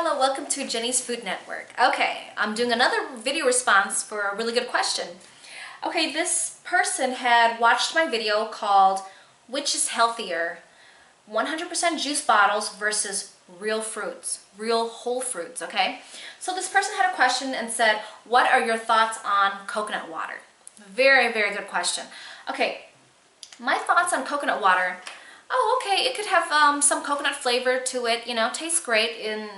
Hello, welcome to Jenny's Food Network. Okay, I'm doing another video response for a really good question. Okay, this person had watched my video called Which is Healthier? 100% juice bottles versus real fruits, real whole fruits, okay? So this person had a question and said, what are your thoughts on coconut water? Very, very good question. Okay, my thoughts on coconut water. Oh, okay, it could have some coconut flavor to it, you know, tastes great. In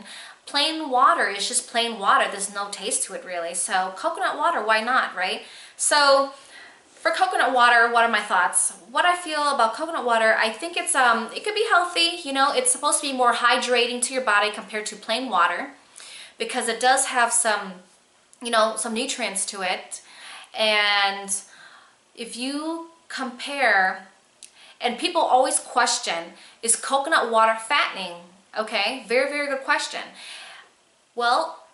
plain water, it's just plain water. There's no taste to it really. So coconut water, why not, right? So for coconut water, what are my thoughts? What I feel about coconut water, I think it's it could be healthy, you know, it's supposed to be more hydrating to your body compared to plain water because it does have some, you know, some nutrients to it. And if you compare, and people always question, is coconut water fattening? Okay, very, very good question. Well,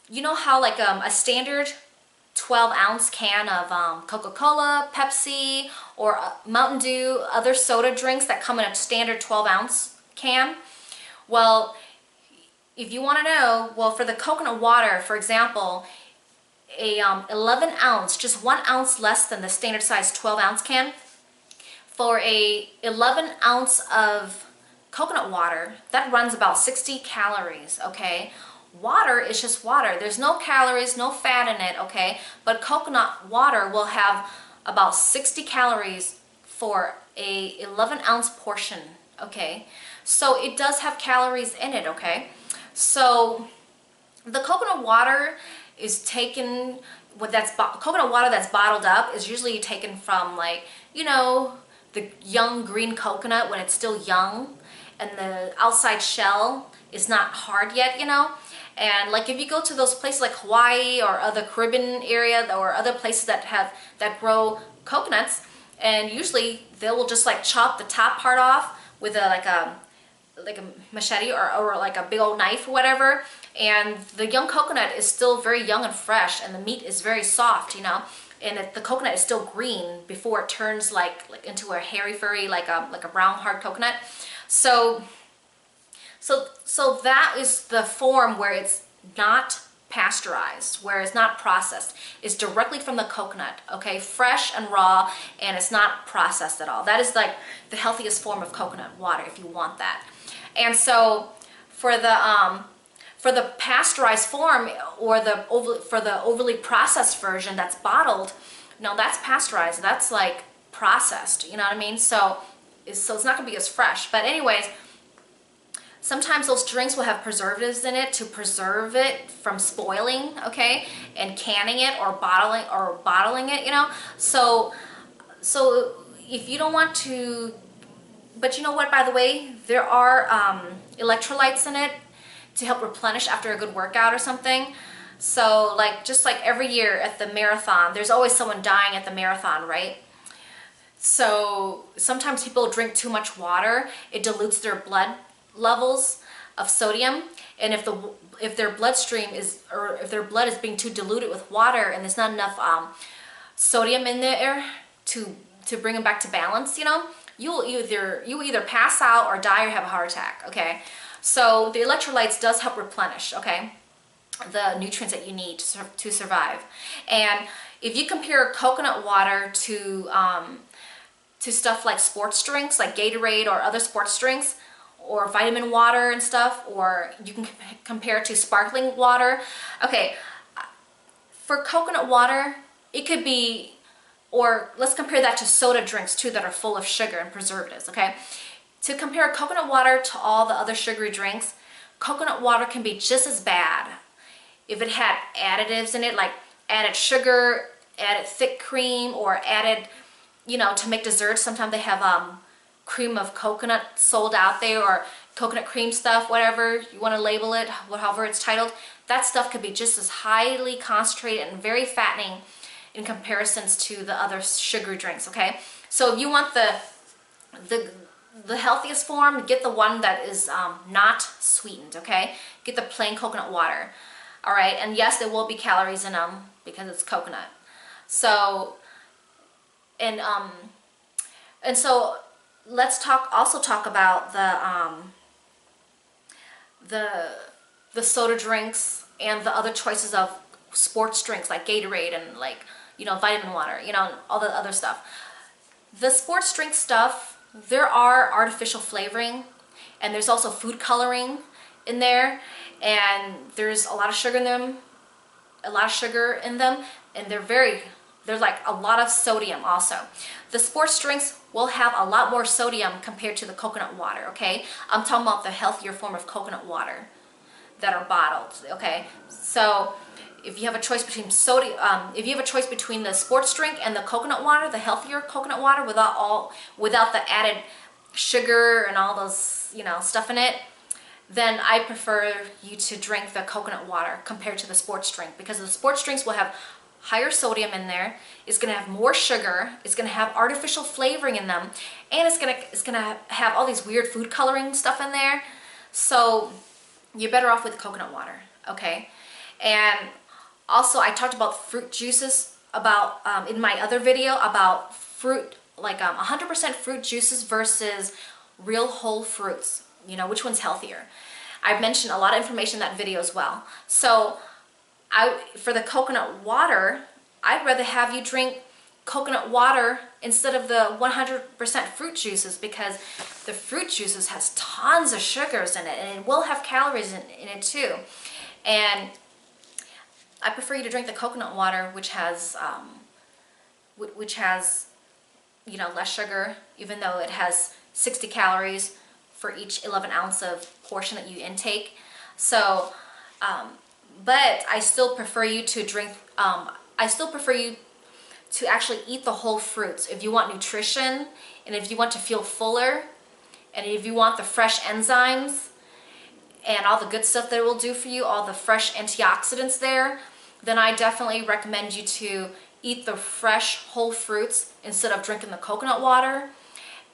you know how like a standard 12-ounce can of Coca-Cola, Pepsi, or Mountain Dew, other soda drinks that come in a standard 12-ounce can? Well, if you want to know, well, for the coconut water, for example, a 11 ounce, just 1 ounce less than the standard size 12-ounce can, for a 11 ounce of coconut water, that runs about 60 calories, okay? Water is just water. There's no calories, no fat in it, okay? But coconut water will have about 60 calories for a 11 ounce portion, okay? So it does have calories in it, okay? So the coconut water is taken, coconut water that's bottled up is usually taken from, like, you know, the young green coconut when it's still young and the outside shell is not hard yet, you know. And like if you go to those places like Hawaii or other Caribbean area or other places that grow coconuts, and usually they will just like chop the top part off with a machete or like a big old knife or whatever, and the young coconut is still very young and fresh and the meat is very soft, you know, and the coconut is still green before it turns like into a hairy furry like a brown hard coconut. So that is the form where it's not pasteurized, where it's not processed. It's directly from the coconut, okay, fresh and raw, and it's not processed at all. That is like the healthiest form of coconut water if you want that. And so for the pasteurized form or for the overly processed version that's bottled, no, that's pasteurized. That's like processed, you know what I mean? So it's not gonna be as fresh. But anyways, sometimes those drinks will have preservatives in it to preserve it from spoiling, okay, and canning it or bottling it, you know. So if you don't want to, but you know what, by the way, there are electrolytes in it to help replenish after a good workout or something. So like just like every year at the marathon, there's always someone dying at the marathon, right? So sometimes people drink too much water. It dilutes their blood levels of sodium, and if their bloodstream is, or if their blood is being too diluted with water and there's not enough sodium in there to bring them back to balance, you know, you will either pass out or die or have a heart attack, okay? So the electrolytes does help replenish, okay, the nutrients that you need to survive. And if you compare coconut water to stuff like sports drinks like Gatorade or other sports drinks, or vitamin water and stuff, or you can compare it to sparkling water. Okay, for coconut water, it could be, or let's compare that to soda drinks too that are full of sugar and preservatives, okay? To compare coconut water to all the other sugary drinks, coconut water can be just as bad if it had additives in it, like added sugar, added thick cream, or added, you know, to make desserts. Sometimes they have cream of coconut sold out there, or coconut cream stuff, whatever you want to label it, however it's titled. That stuff could be just as highly concentrated and very fattening in comparisons to the other sugary drinks, okay? So if you want the healthiest form, get the one that is not sweetened, okay? Get the plain coconut water, all right? And yes, there will be calories in them because it's coconut. So, and so let's also talk about the the soda drinks and the other choices of sports drinks like Gatorade and like, you know, vitamin water, you know, all the other stuff. The sports drink stuff, there are artificial flavoring, and there's also food coloring in there, and there's a lot of sugar in them, and there's like a lot of sodium also. The sports drinks will have a lot more sodium compared to the coconut water, okay? I'm talking about the healthier form of coconut water that are bottled, okay? So if you have a choice between the sports drink and the coconut water, the healthier coconut water without the added sugar and all those, you know, stuff in it, then I prefer you to drink the coconut water compared to the sports drink, because the sports drinks will have higher sodium in there, it's going to have more sugar, it's going to have artificial flavoring in them, and it's going to have all these weird food coloring stuff in there. So you're better off with coconut water, okay? And also I talked about fruit juices about in my other video about fruit, like 100% fruit juices versus real whole fruits, you know, which one's healthier. I've mentioned a lot of information in that video as well. So for the coconut water, I'd rather have you drink coconut water instead of the 100% fruit juices, because the fruit juices has tons of sugars in it, and it will have calories in it too. And I prefer you to drink the coconut water, which has you know, less sugar, even though it has 60 calories for each 11 ounce of portion that you intake. So but I still prefer you to drink, I still prefer you to actually eat the whole fruits if you want nutrition, and if you want to feel fuller, and if you want the fresh enzymes and all the good stuff that it will do for you, all the fresh antioxidants there, then I definitely recommend you to eat the fresh whole fruits instead of drinking the coconut water,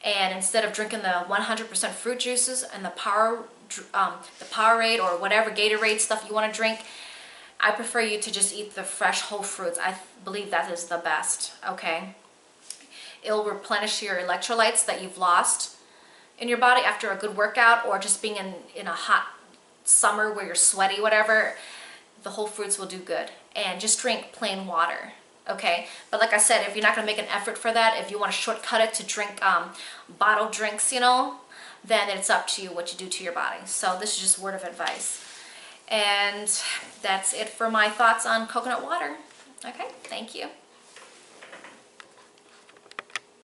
and instead of drinking the 100% fruit juices and the Powerade or whatever Gatorade stuff you want to drink. I prefer you to just eat the fresh whole fruits. I believe that is the best, okay? It'll replenish your electrolytes that you've lost in your body after a good workout, or just being in a hot summer where you're sweaty, whatever. The whole fruits will do good. And just drink plain water, okay? But like I said, if you're not going to make an effort for that, if you want to shortcut it to drink bottled drinks, you know, then it's up to you what you do to your body. So this is just word of advice. And that's it for my thoughts on coconut water. Okay, thank you.